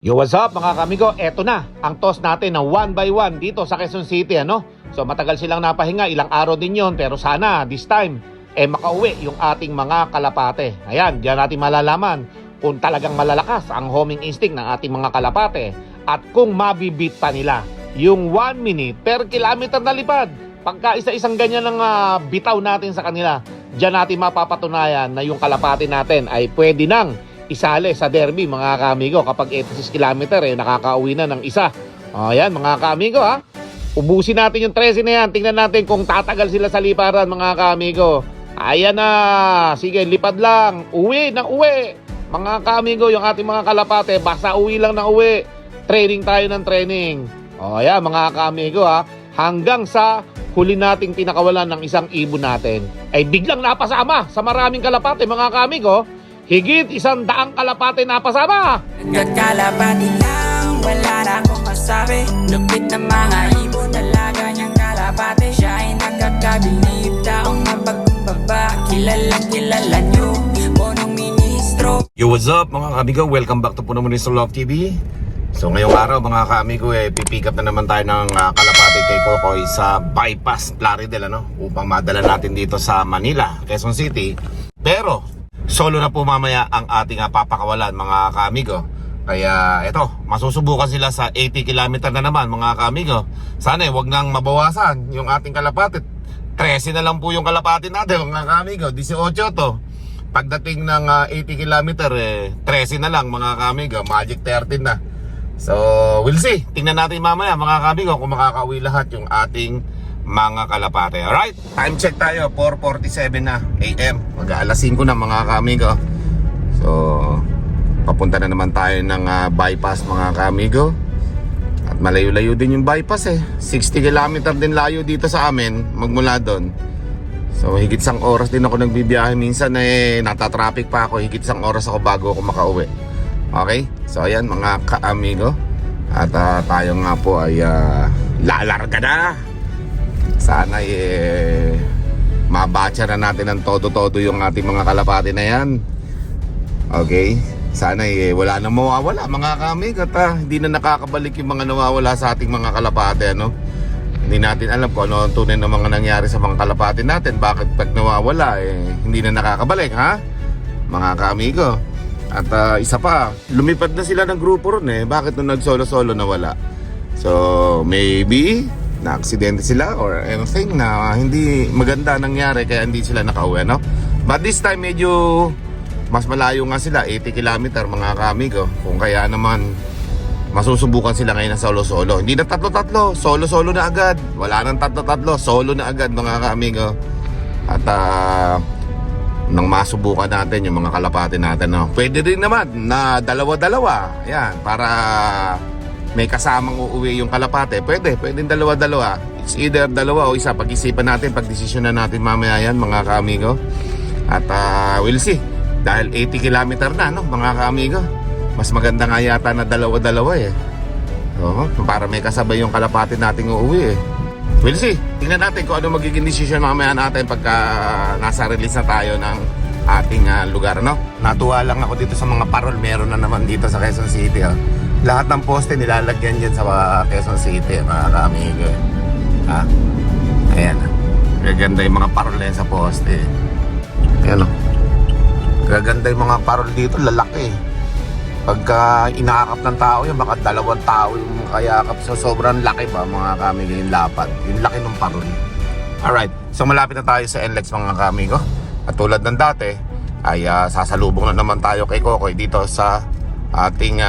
Yo, what's up mga kamigo? Eto na, ang toss natin na 1 by 1 dito sa Quezon City, ano? So matagal silang napahinga, ilang araw din yon, pero sana this time, makauwi yung ating mga kalapate. Ayan, diyan natin malalaman kung talagang malalakas ang homing instinct ng ating mga kalapate at kung mabibit pa nila yung 1 minute per kilometer na lipad. Pagka isa-isang ganyan ng bitaw natin sa kanila, diyan natin mapapatunayan na yung kalapate natin ay pwede nang isali sa derby mga kaamigo kapag 86 km nakakauwi na ng isa. Ayan mga kaamigo ha. Ubusin natin yung 13 na yan. Tingnan natin kung tatagal sila sa liparan mga kaamigo. Ayan na. Sige, lipad lang. Uwi ng uwi. Mga kaamigo, yung ating mga kalapate, basta uwi lang ng uwi. Training tayo ng training. Ayan mga kaamigo ha. Hanggang sa huli nating pinakawalan ng isang ibon natin ay biglang napasama sa maraming kalapate mga kaamigo. Higit 100 kalapate na pasama. Nagkakalapati lang, wala na akong masabi. Lupit ng mga ibon, dalaga niyang kalapate. Siya ay nakakabilib, taong mabagong baba. Kilalang kilala niyo, punong ministro. Yo, what's up mga kamigo? Welcome back to Puno Ministro Love TV. So ngayong araw mga kamigo, pipick up na naman tayo ng kalapate kay Kokoy sa Bypass Plaridel, ano? Upang madala natin dito sa Manila, Quezon City. Pero solo na po mamaya ang ating papakawalan mga kamigo. Kaya eto, masusubukan sila sa 80 km na naman mga kamigo. Sana wag nang mabawasan yung ating kalapate. 13 na lang po yung kalapate natin mga kamigo. 18 to. Pagdating ng 80 km 13 na lang mga kamigo. Magic 13 na. So we'll see. Tingnan natin mamaya mga kamigo kung makakauwi lahat yung ating mga kalapate. Alright, time check tayo. 4:47 na AM. Mag-aalas 5 na mga kamigo. So papunta na naman tayo ng bypass mga kamigo. At malayo-layo din yung bypass 60 km din layo dito sa amin magmula doon. So higit 1 oras din ako nagbibiyahe. Minsan natatraffic pa ako. Higit 1 oras ako bago ako makauwi. Okay, so ayan mga kaamigo. At tayo nga po ay lalarga na. Sana mabatcha na natin ng todo-todo yung ating mga kalapate na yan. Okay? Sana wala nang mawawala mga kamigo at hindi na nakakabalik yung mga nawawala sa ating mga kalapate, ano? Hindi natin alam kung ano ang tunay na mga nangyari sa mga kalapate natin. Bakit pag nawawala hindi na nakakabalik, ha? Mga kamigo. At isa pa, lumipad na sila ng grupo ron Bakit nung nag-solo-solo nawala? So maybe na-aksidente sila or anything na hindi maganda nangyari kaya hindi sila nakauwi, no? But this time medyo mas malayo nga sila, 80 km mga kamigo. Kung kaya naman masusubukan sila ngayon ng solo-solo. Hindi na tatlo-tatlo, solo-solo na agad. Wala nang tatlo-tatlo, solo na agad mga kamigo. At nang masubukan natin yung mga kalapate natin, no? Pwede rin naman na dalawa-dalawa. Ayan, para may kasamang uuwi yung kalapate. Pwede dalawa-dalawa. It's either dalawa o isa. Pag-isipan natin, pag-desisyonan natin mamaya yan mga kaamigo. At we'll see. Dahil 80 km na, no, mga kaamigo. Mas maganda nga yata na dalawa-dalawa para may kasabay yung kalapate nating uuwi We'll see. Tingnan natin kung ano magiging desisyon mamaya natin pagka nasa release na tayo ng ating lugar, no? Natuwa lang ako dito sa mga parol. Meron na naman dito sa Quezon City, Lahat ng poste nilalagyan dyan sa Quezon City, mga kaamigo. Ayan. Gaganda yung mga parol yan sa poste. Ayan, gaganda yung mga parol dito, lalaki. Pagka inaakap ng tao yan, baka 2 tao yung kayakap. So sobrang laki ba mga kaamigo yung lapad. Yung laki ng parol. Alright, so malapit na tayo sa NLEX mga kaamigo. At tulad ng dati ay sasalubong na naman tayo kay Kokoy dito sa ating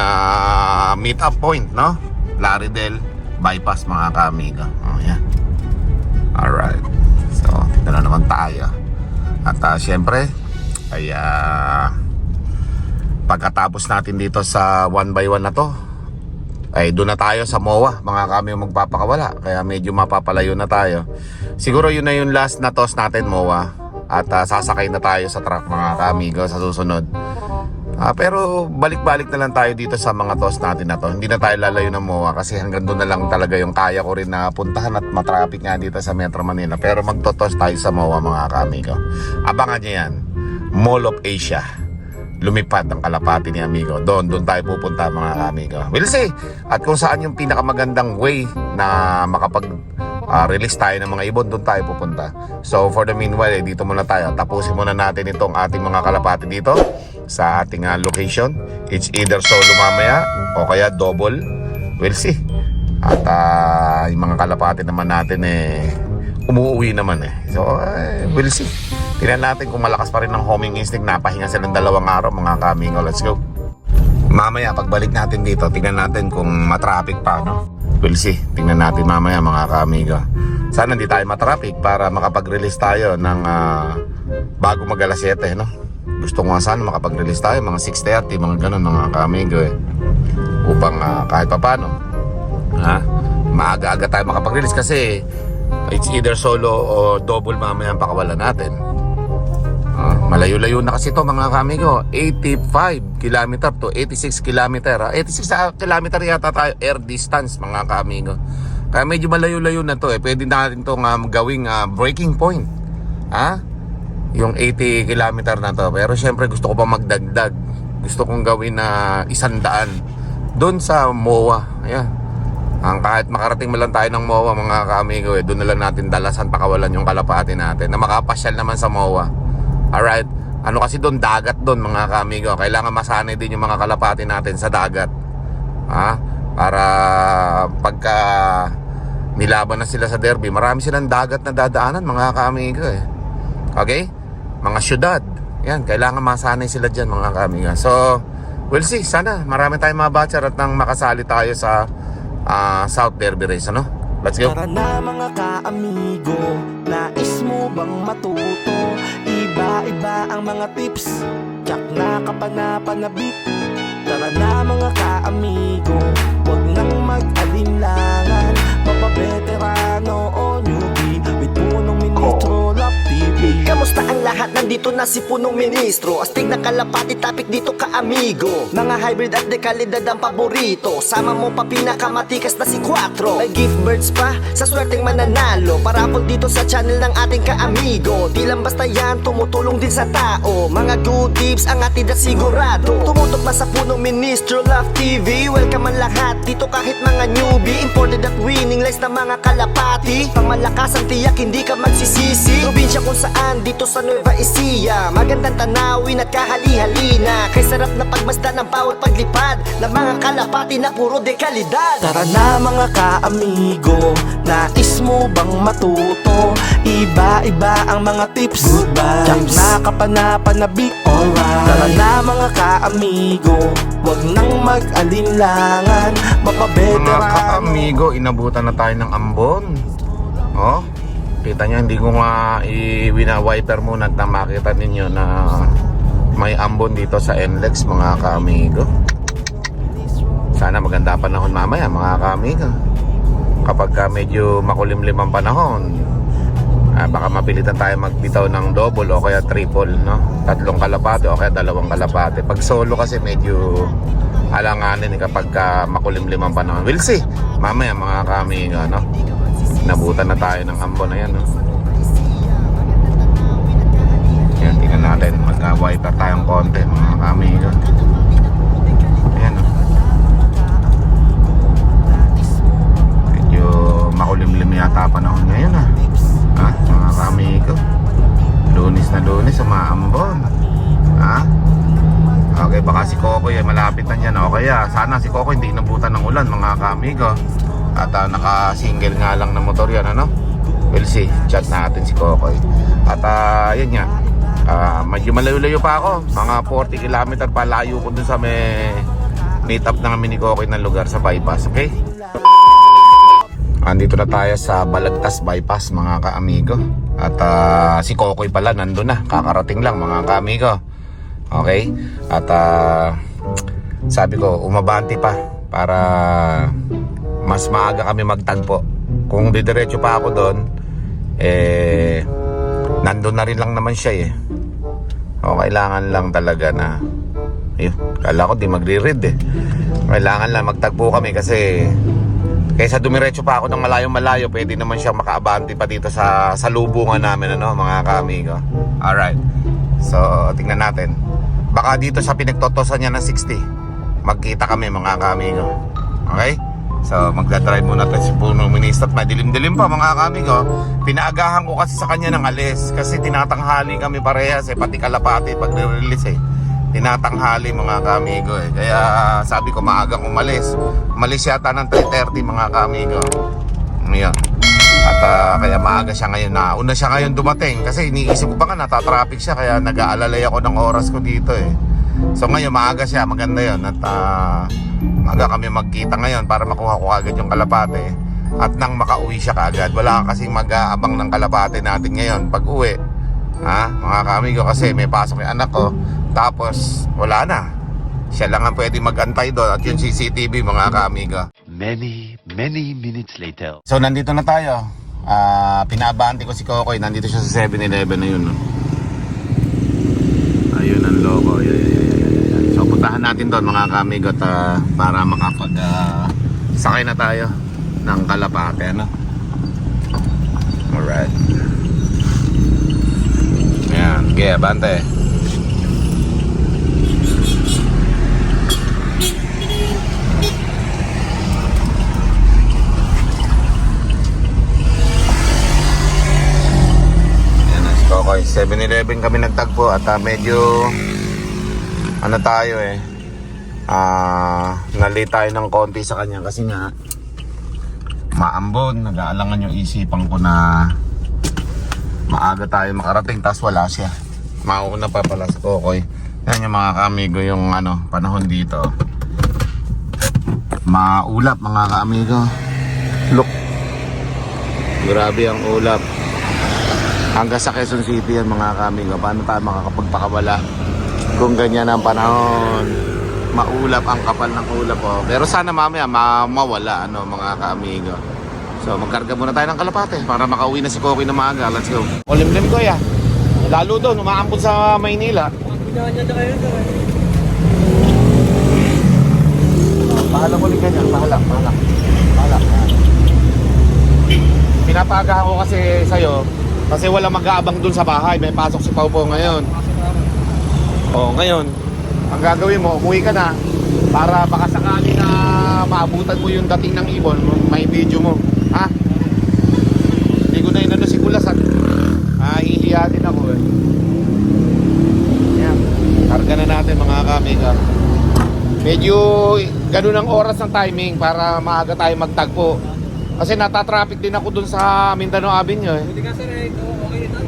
meet up point, no? Plaridel Bypass mga kaamigo. Yan. Alright. So dito na naman tayo. At syempre ay pagkatapos natin dito sa 1 by 1 na to ay doon na tayo sa MOA mga kami magpapakawala. Kaya medyo mapapalayo na tayo. Siguro yun na yung last na toss natin MOA. At sasakay na tayo sa truck mga kaamigo sa susunod. Pero balik-balik na lang tayo dito sa mga toss natin na to. Hindi na tayo lalayo ng MOA kasi hanggang doon na lang talaga yung kaya ko rin na puntahan at matraffic nga dito sa Metro Manila. Pero magtotos tayo sa MOA mga kaamigo. Abangan nyo yan. Mall of Asia. lumipad ang kalapati ni amigo. Doon tayo pupunta mga amigo. We'll see. At kung saan yung pinakamagandang way na makapag-release tayo ng mga ibon, doon tayo pupunta. So for the meanwhile, dito muna tayo. Tapusin muna natin itong ating mga kalapati dito sa ating location. It's either solo mamaya o kaya double. We'll see. At yung mga kalapati naman natin umuwi naman So we'll see. Tingnan natin kung malakas pa rin ang homing instinct. Napahinga silang 2 araw mga kamigo. Let's go. Mamaya pagbalik natin dito, tingnan natin kung matraffic pa, no? We'll see. Tingnan natin mamaya mga kamigo. Sana hindi tayo matraffic para makapag-release tayo ng bago mag alas 7, no? Gusto ko nga sana makapag-release tayo mga 6:30, mga ganun mga kamigo upang kahit pa paano maaga-aga tayo makapag-release kasi it's either solo o double mamaya ang pakawalan natin. Malayo-layo na kasi to mga kamigo. 85 km to 86 km. 86 km yata tayo air distance mga kamigo. Kaya medyo malayo-layo na to Pwede natin itong gawing breaking point. Yung 80 km na to. Pero syempre gusto ko pa magdagdag. Gusto kong gawin na 100 doon sa MOA. Ayan. Kahit makarating mo lang tayo ng MOA mga kamigo doon na lang natin dalasan pakawalan yung kalapati natin na makapasyal naman sa MOA. Alright, ano kasi doon, dagat doon mga kamigo. Kailangan masanay din yung mga kalapati natin sa dagat. Para pagka nilaban na sila sa derby, marami silang dagat na dadaanan mga kamigo Okay? Mga syudad. Yan, kailangan masanay sila dyan mga kamigo. So, we'll see. Sana marami tayong mabatcher at nang makasali tayo sa South Derby Race, ano? Let's go. Tara na mga ka-amigo, nais mo bang matuto? Iba-iba ang mga tips, tsak na kapanapanabik. Tara na mga ka-amigo, huwag nang mag-alinlangan. Mapabeterano o newbie, with Punong Ministro Love TV. Kamusta ang lahat? Nandito na si Punong Ministro. Astig na kalapati, topic dito ka-amigo. Mga hybrid at dekalidad ang paborito. Sama mo pa pinakamatikas na si Quattro. May gift birds pa sa swerteng mananalo. Parapol dito sa channel ng ating ka-amigo. Di lang basta yan, tumutulong din sa tao. Mga good tips ang atid at sigurado. Tumutok na sa Punong Ministro Love TV. Welcome ang lahat dito kahit mga newbie. Imported at winning lies na mga kalapati. Pangmalakas ang tiyak, hindi ka magsisisi. Probinsya kung saan, dito sa Nueva Ecija. Magandang tanawin at kahali-halina. Kay sarap na pagmasdan ng bawat paglipad ng mga kalapati na puro dekalidad. Tara na mga ka-amigo, nais mo bang matuto? Iba-iba ang mga tips, tsak na kapanapanabik. Tara na mga ka-amigo, huwag nang mag-alinlangan. Mga Mapabeterano. ka-amigo, inabutan na tayo ng ambon. Kita nyo, hindi ko nga i-wiper muna at makita ninyo na may ambon dito sa NLEX mga ka-amigo. Sana maganda panahon mamaya mga ka-amigo. Kapag medyo makulimlim ang panahon, baka mapilitan tayo magbitaw ng double o kaya triple, no? 3 kalapate o kaya 2 kalapate. Pag solo kasi medyo alanganin kapag makulimlim ang panahon. We'll see mamaya mga ka-amigo, no? Nabutan na tayo ng ambon na yan, no? Yan, tingnan natin. Mag-wiper tayong konti mga ka-amigo. Ayan, no? Medyo makulimlim yata panahon ngayon, mga ka-amigo. Lunis na lunis, umaambon. Okay, baka si Kokoy malapit na yan. O kaya, sana si Kokoy hindi inabutan ng ulan mga ka-amigo. At naka-single nga lang na motor yan, ano? We'll see, chat natin si Kokoy. At yun nga, medyo malayo-layo pa ako. Mga 40 km pa layo ko dun sa may meet up na kami ni Kokoy ng lugar sa bypass, okay? Andito na tayo sa Balagtas bypass mga ka-amigo. At si Kokoy pala nandun na, kakarating lang mga ka-amigo. Okay? At sabi ko, umabante pa para mas maaga kami magtagpo. Kung didiretso pa ako doon, nandun na rin lang naman siya O kailangan lang talaga na kala ko di magre-read Kailangan lang magtagpo kami kasi kaysa dumiretso pa ako ng malayo-malayo, pwede naman siyang makaabante pa dito sa lubungan namin, ano, mga ka-amigo. Alright. So, tingnan natin. Baka dito sa pinagtotosan niya ng 60, magkita kami mga kamigo. Okay? So magdadrive muna tayo si Punong Ministro at madilim-dilim pa mga kamigo. Pinaagahan ko kasi sa kanya ng alis kasi tinatanghali kami parehas pati kalapati pag release tinatanghali mga kamigo Kaya sabi ko maagang umalis. Umalis yata ng 3:30 mga kamigo. Ngayon. At kaya maaga siya ngayon na una siya ngayon dumating kasi iniisip ko pa nga natatraffic siya kaya nag-aalalay ako ng oras ko dito So ngayon maaga siya, maganda yon at maaga kami magkita ngayon para makuha ko agad yung kalapate at nang makauwi siya kaagad. Wala kasing mag-aabang ng kalapate natin ngayon pag uwi. Mga kamigo kasi may pasok yung anak ko tapos wala na. Siya lang ang pwede mag-antay doon at yung CCTV mga kamigo. Many minutes later. So nandito na tayo. Pinaabante ko si Kokoy. Nandito siya sa 7-Eleven na yun. No? Ayun ang logo. Ayan. So puntahan natin doon mga kamigot para makapag sakay na tayo ng kalapate. Ano? Alright. Ayan. Okay, abante. Okay, 7-Eleven kami nagtagpo at medyo ano tayo nali tayo ng konti sa kanya kasi nga maambon, nag-aalangan yung isipan ko na maaga tayo makarating tas wala siya. Mauna pa pala sa Kokoy. Yan yung mga kaamigo yung panahon dito. Maulap mga kaamigo. Look. Grabe ang ulap. Hanggang sa Quezon City yan mga kamigo. Paano tayo makakapagpakawala kung ganyan ang panahon? Maulap ang kapal ng ulap Pero sana mamaya mawala mga kamigo. So magkarga muna tayo ng kalapate para makauwi na si Kokoy na maaga. Let's go. Olimlim ko lalo doon umaambon sa Maynila. Bahala mo rin ganyan. Bahala. Pinapaagahan ko kasi sa'yo kasi wala mag-aabang dun sa bahay. May pasok si Paupo ngayon. Ngayon ang gagawin mo, umuwi ka na para baka sakali na maabutan mo yung dating ng ibon. May video mo. Hindi ko na inano si Kulas at hihiya din ako Yan. Karga na natin mga kamiga. Medyo ganun ang oras ng timing para maaga tayo magtagpo. Kasi natatraffic din ako dun sa Mindanao Avenue Hindi ka sir, ito okay na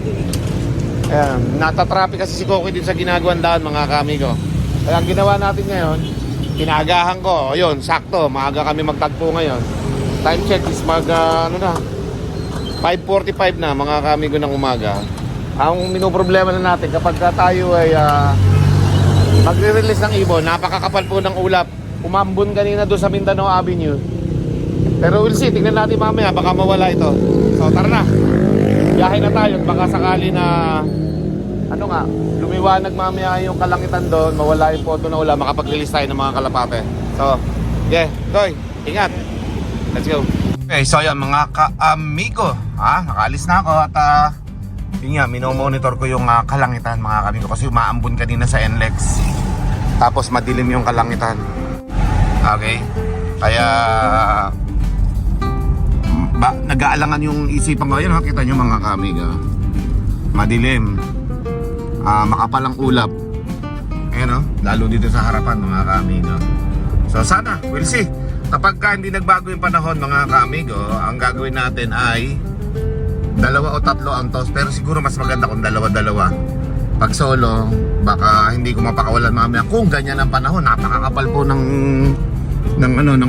Ayan, natatraffic kasi si Kokoy din sa ginagawang daan mga kamigo. Kaya ang ginawa natin ngayon, pinaagahan ko. Ayun, sakto, maaga kami magtagpo ngayon. Time check is 5:45 na mga kamigo ng umaga. Ang minoproblema na natin kapag tayo ay magre-release ng ibon, napakakapal po ng ulap. Umambon kanina doon sa Mindanao Avenue. Pero we'll see, tingnan natin mamaya, baka mawala ito. So tara na, biyahe na tayo. Baka sakali na lumiwanag mamaya yung kalangitan doon, mawala yung photo na ulam, makapag-release tayo ng mga kalapate. So, Koy, ingat. Let's go. Okay, so yan mga ka-amigo, nakaalis na ako at yun nga, minomonitor ko yung kalangitan mga kamigo kasi umaambon kanina sa NLEX. Tapos madilim yung kalangitan. Okay? Kaya nag-aalangan yung isipan ko. Ayun, kita nyo mga kamigo. Madilim. Makapalang ulap. Ayun, lalo dito sa harapan mga kamigo. So sana, we'll see. Kapag hindi nagbago yung panahon mga kamigo, ang gagawin natin ay 2 o 3 ang toss. Pero siguro mas maganda kung 2. Pag solo, baka hindi ko mapakawalan mamaya. Kung ganyan ang panahon, napakakapal po ng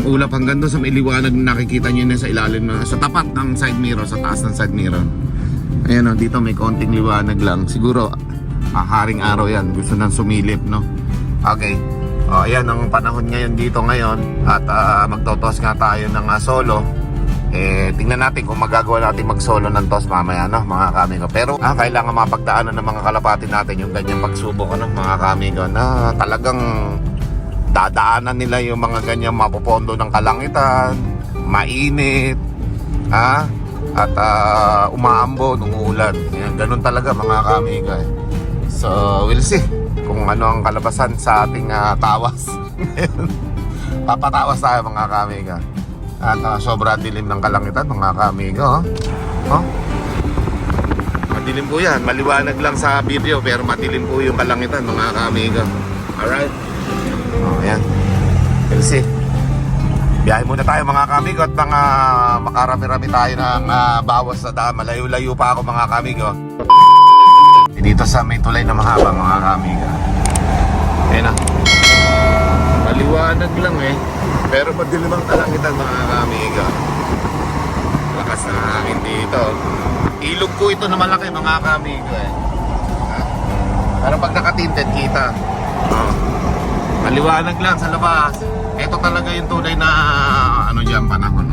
ulap hanggang doon sa may liwanag na nakikita nyo na sa ilalim sa tapat ng side mirror, sa taas ng side mirror. Ayan dito may konting liwanag lang. Siguro haring araw yan, gusto nang sumilip Okay. Ayan ang panahon ngayon dito ngayon. At magtotos nga tayo ng solo. Tingnan natin kung magagawa natin mag-solo ng toss mamaya mga kamigo. Pero kailangan mapagdaanan ng mga kalapati natin yung ganyang pagsubok mga kamigo na talagang dadaanan nila yung mga ganyang mapupondo ng kalangitan, mainit, at umaambon, umuulan. Yan, ganun talaga mga kamigo. So, we'll see. kung ano ang kalabasan sa ating tawas. Papatawas tayo mga kamigo. At sobra dilim ng kalangitan mga kamigo. Oh. Madilim po yan. Maliwanag lang sa video pero madilim po yung kalangitan mga kamigo. Alright. Oh, yan. We'll see. Biyahe muna tayo mga kamigo at mga makarami-rami tayo ng bawas sa daan. Malayo-layo pa ako mga kamigo. Dito sa may tulay na mahaba mga kamigo. Ayan na. Maliwanag lang eh. Pero madilim ang kalangitan mga kamigo. Lakas na hangin dito. Ilog po ito na malaki mga kamigo eh. Pero pag nakatinted kita. Maliwanag lang sa labas. Ito talaga yung tunay na ano dyan panahon.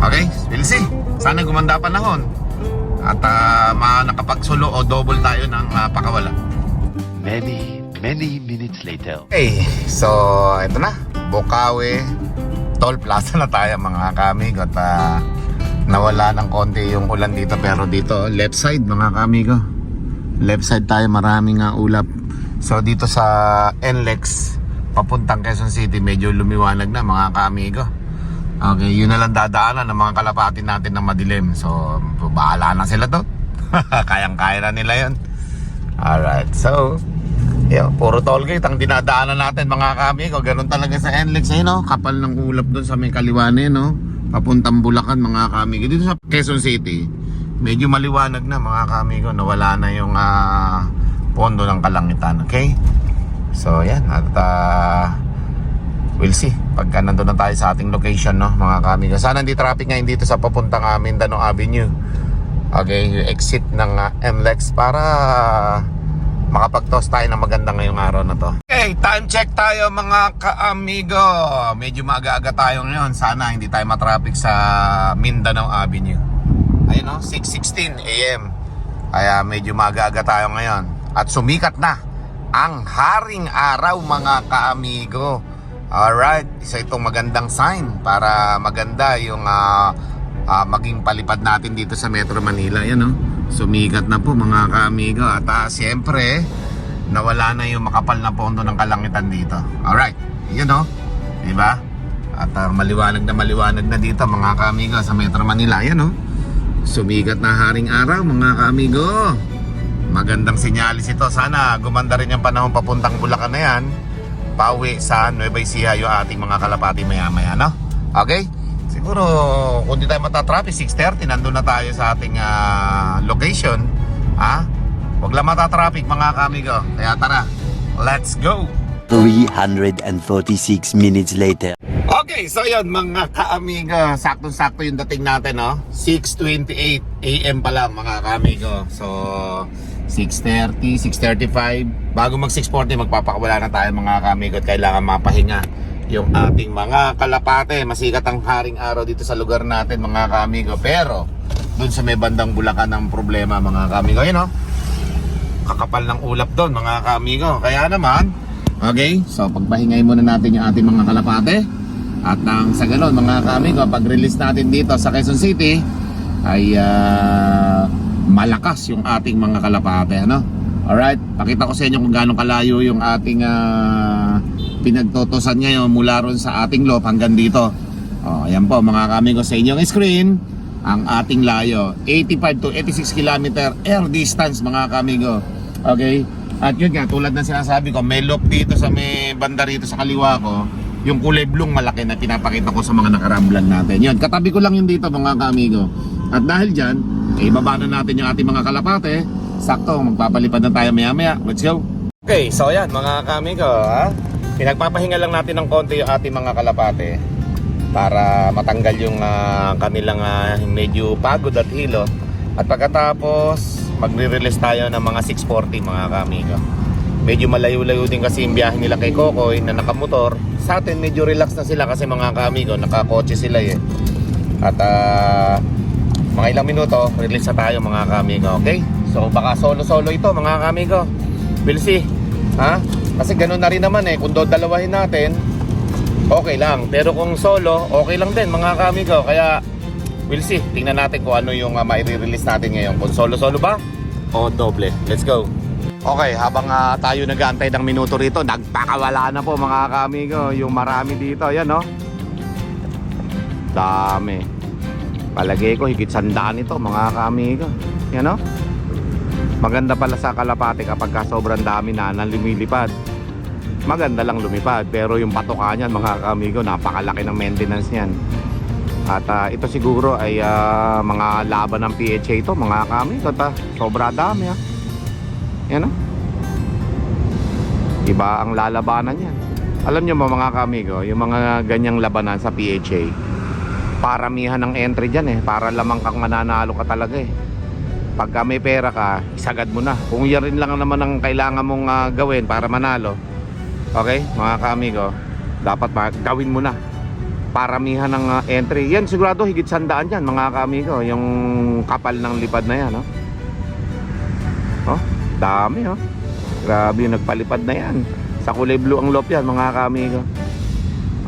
Okay, we'll see. Sana gumanda panahon. At nakapagsulo o double tayo ng pakawala. Many minutes later. Okay, so ito na. Bocaue Toll Plaza na tayo mga kamigo. At nawala ng konti yung ulan dito. Pero dito, left side mga kamigo. Left side tayo, maraming ulap. So dito sa NLEX papuntang Quezon City medyo lumiwanag na mga kaamigo. Okay, yun na lang dadaanan ng mga kalapati natin na madilim. So bahala na sila to. Kayang-kaya na nila yun. Alright, so puro toll gate ang dinadaanan natin mga kaamigo. Ganun talaga sa NLEX eh, no? Kapal ng ulap doon sa may kaliwane, no? Papuntang Bulacan mga kaamigo. Dito sa Quezon City medyo maliwanag na mga kaamigo. Nawala na yung pondo ng kalangitan, okay? So yan, at we'll see pagka nandun na tayo sa ating location, no mga kamigo. Sana hindi traffic ngayon dito sa papuntang Mindanao Avenue. Okay, yung exit ng NLEX para makapag-toast tayo ng maganda ngayong araw na to. Okay, time check tayo mga kaamigo. Medyo maaga-aga tayo ngayon. Sana hindi tayo matraffic sa Mindanao Avenue. Ayun, no, 6:16 AM. Kaya medyo maaga-aga tayo ngayon. At sumikat na ang haring araw mga kaamigo. Alright, isa itong magandang sign para maganda yung maging palipad natin dito sa Metro Manila. Yan, no? Sumikat na po mga kaamigo. At siyempre nawala na yung makapal na pondo ng kalangitan dito. Alright, yun, no? Diba? At maliwanag na dito mga kaamigo sa Metro Manila. Yan, no? Sumikat na haring araw mga kaamigo. Magandang senyalis ito. Sana gumanda rin yung panahon papuntang Bulacan na yan. Pauwi sa Nueva Ecija yung ating mga kalapati maya-maya, no? Okay? Siguro kung di tayo matatraffic 6:30 nandun na tayo sa ating location. Huwag lang matatraffic mga kamigo. Kaya tara, let's go! 346 minutes later. Okay, so yun mga kaamigo, saktong-sakto yung dating natin, no? 6:28 AM pa lang mga kaamigo. So 6:30, 6:35. Bago mag 6:40 magpapakawala na tayo mga kaamigo. At kailangan mapahinga yung ating mga kalapate. Masikat ang haring araw dito sa lugar natin mga kaamigo. Pero dun sa may bandang Bulacan ang problema mga kaamigo. Yun, no? Kakapal ng ulap doon mga kaamigo. Kaya naman, okay, so pagpahingay muna natin yung ating mga kalapate. At nang sa ganon mga kaamigo, pag-release natin dito sa Quezon City ay malakas yung ating mga kalapate, ano? Alright, pakita ko sa inyo kung gaano kalayo yung ating pinagtotosan ngayon mula ron sa ating loop hanggang dito. Ayan po mga kaamigo sa inyong screen ang ating layo, 85 to 86 km air distance mga kaamigo. Okay, at yun nga, tulad ng sinasabi ko, may loop dito sa may banda rito sa kaliwa ko. Yung kulay blue malaki na pinapakita ko sa mga nakaramblog natin. Yun, katabi ko lang yun dito mga kaamigo. At dahil dyan, ibaba na natin yung ating mga kalapate. Sakto, magpapalipad na tayo maya-maya. Let's go! Okay, so yan mga kaamigo, pinagpapahinga lang natin ng konti yung ating mga kalapate para matanggal yung kanilang medyo pagod at hilo. At pagkatapos, magre-release tayo ng mga 6:40 mga kaamigo. Medyo malayo-layo din kasi yung biyahe nila kay Kokoy na nakamotor. Sa atin medyo relax na sila kasi mga kaamigo, nakakotse sila eh. At mga ilang minuto, release na tayo mga kaamigo, okay? So baka solo-solo ito mga kaamigo. We'll see. Kasi ganun na rin naman eh. Kung dalawahin natin, okay lang. Pero kung solo, okay lang din mga kaamigo. Kaya we'll see. Tingnan natin kung ano yung mai-release natin ngayon. Kung solo-solo ba o doble. Let's go. Okay, habang tayo nag-aantay ng minuto rito, nagpakawala na po mga kamigo. Yung marami dito, yan no. Dami. Palagay ko higit 100 ito mga kamigo. Yan no. Maganda pala sa kalapate kapag sobrang dami na lumilipad. Maganda lang lumipad, pero yung patoka niyan mga kamigo, napakalaki ng maintenance niyan. At ito siguro ay mga laban ng PHA ito mga kamigo. Sobra dami ha. Yan o. Iba ang lalabanan yan. Alam nyo ba mga kamigo, yung mga ganyang labanan sa PHA, paramihan ng entry dyan eh. Para lamang kang mananalo ka talaga eh. Pagka may pera ka, isagad mo na. Kung yan rin lang naman ang kailangan mong gawin para manalo, okay mga kamigo, dapat gawin mo na. Paramihan ng entry. Yan sigurado higit 100 dyan mga kamigo. Yung kapal ng lipad na yan oh. Oh, dami oh. Grabe yung nagpalipad na yan. Sa kulay blue ang loop yan mga kamigo.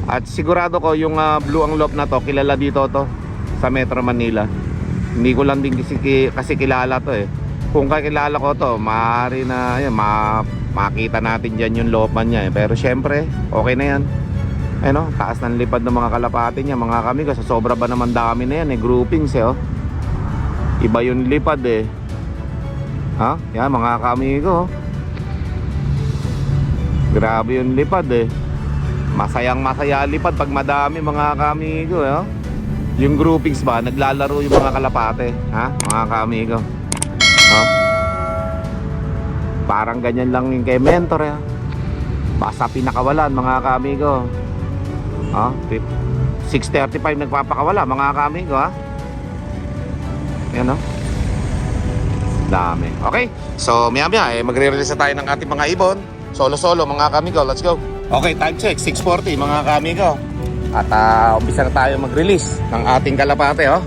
At sigurado ko yung blue ang loop na to, kilala dito to sa Metro Manila. Hindi ko lang din kasi kilala to eh. Kung kakilala ko to, maaari na yan, makita natin dyan yung loopan niya eh. Pero syempre, okay na yan. Ano, taas ng lipad ng mga kalapate niya mga kamigo. Sa sobra ba naman dami na yan eh, groupings eh oh. Iba yung lipad eh. Ha? Yan mga kamigo. Grabe yung lipad eh. Masayang masaya lipad pag madami mga kamigo eh oh. Yung groupings ba, naglalaro yung mga kalapate. Ha? Mga kamigo. Oh. Parang ganyan lang yung kay mentor eh. Basta pinakawalan mga kamigo. Oh, 6:35 nagpapakawala mga kamigo ha. Yan oh. Dami. Okay, so maya magre-release na tayo ng ating mga ibon. Solo mga kamigo, let's go. Okay, time check, 6:40 mga kamigo. At umpisa na tayo mag-release ng ating kalapate oh.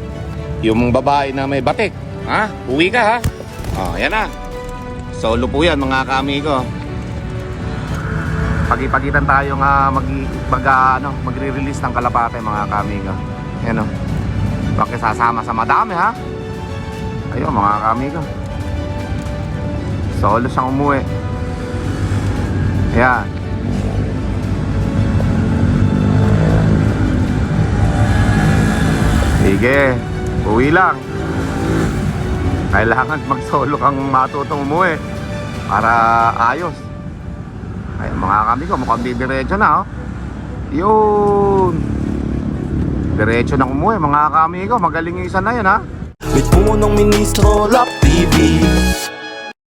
Yung babae na may batik. Ha? Uwi ka ha. Oh, yan na. Solo po yan mga kamigo. Pagitan tayo nga magre-release ng kalapate mga kamigo. Yan oh. Pakisasama sa madami ha. Ayun mga kamigo. Solo siyang umuwi. Ayan. Sige, uwi lang. Kailangan mag-solo kang matutong umuwi para ayos. Ay, mga kamigo, mukhang didiretso na oh. Yun. Diretso na umuwi mga kamigo. Magaling yung isa na yun ha. May punong ministro, Love TV.